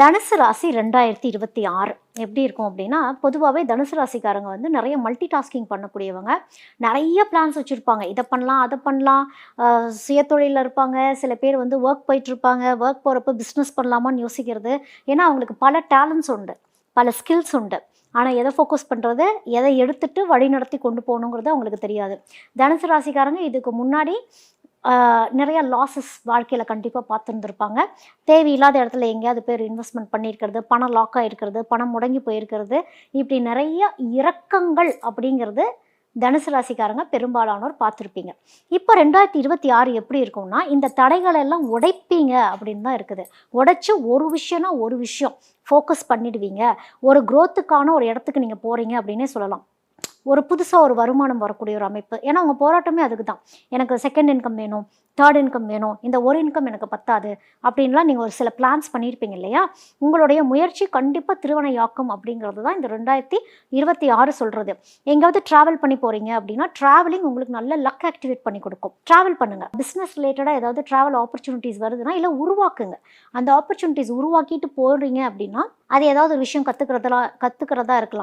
தனுசு ராசி 2026 எப்படி இருக்கும் அப்படின்னா, பொதுவாகவே தனுசு ராசிக்காரங்க வந்து நிறைய மல்டி டாஸ்கிங் பண்ணக்கூடியவங்க. நிறைய பிளான்ஸ் வச்சுருப்பாங்க. இதை பண்ணலாம், அதை பண்ணலாம். சுயதொழிலில் இருப்பாங்க. சில பேர் வந்து ஒர்க் போயிட்டுருப்பாங்க. ஒர்க் போகிறப்ப பிஸ்னஸ் பண்ணலாமான்னு யோசிக்கிறது. ஏன்னா அவங்களுக்கு பல டேலண்ட்ஸ் உண்டு, பல ஸ்கில்ஸ் உண்டு. ஆனால் எதை ஃபோக்கஸ் பண்ணுறது, எதை எடுத்துகிட்டு வழி நடத்தி கொண்டு போகணுங்கிறது அவங்களுக்கு தெரியாது. தனுசு ராசிக்காரங்க இதுக்கு முன்னாடி நிறையா லாஸஸ் வாழ்க்கையில் கண்டிப்பாக பார்த்துருந்துருப்பாங்க. தேவையில்லாத இடத்துல எங்கேயாவது பேர் இன்வெஸ்ட்மெண்ட் பண்ணியிருக்கிறது, பணம் லாக் ஆகிருக்கிறது, பணம் முடங்கி போயிருக்கிறது, இப்படி நிறைய இறக்கங்கள் அப்படிங்கிறது தனுசு ராசிக்காரங்க பெரும்பாலானோர் பார்த்துருப்பீங்க. இப்போ 2026 எப்படி இருக்கும்னா, இந்த தடைகளை எல்லாம் உடைப்பீங்க அப்படின்னு தான் இருக்குது. உடைச்சி ஒரு விஷயம்னா ஒரு விஷயம் ஃபோக்கஸ் பண்ணிடுவீங்க. ஒரு க்ரோத்துக்கான ஒரு இடத்துக்கு நீங்கள் போகிறீங்க அப்படின்னே சொல்லலாம். ஒரு புதுசாக ஒரு வருமானம் வரக்கூடிய ஒரு அமைப்பு. ஏன்னா உங்கள் போராட்டமே அதுக்கு தான். எனக்கு செகண்ட் இன்கம் வேணும், தேர்ட் இன்கம் வேணும், இந்த ஒரு இன்கம் எனக்கு பத்தாது அப்படின்லாம் நீங்கள் ஒரு சில பிளான்ஸ் பண்ணியிருப்பீங்க இல்லையா? உங்களுடைய முயற்சி கண்டிப்பாக திருவனையாக்கும் அப்படிங்கிறது தான் இந்த 2026 சொல்கிறது. எங்கேயாவது ட்ராவல் பண்ணி போகிறீங்க அப்படின்னா, ட்ராவலிங் உங்களுக்கு நல்ல லக் ஆக்டிவேட் பண்ணி கொடுக்கும். ட்ராவல் பண்ணுங்கள். பிஸ்னஸ் ரிலேட்டடாக ஏதாவது ட்ராவல் ஆப்பர்ச்சுனிட்டிஸ் வருதுன்னா, இல்லை உருவாக்குங்க. அந்த ஆப்பர்ச்சுனிட்டிஸ் உருவாக்கிட்டு போடுறீங்க அப்படின்னா, அது ஏதாவது ஒரு விஷயம் கற்றுக்கிறதா இருக்கலாம்.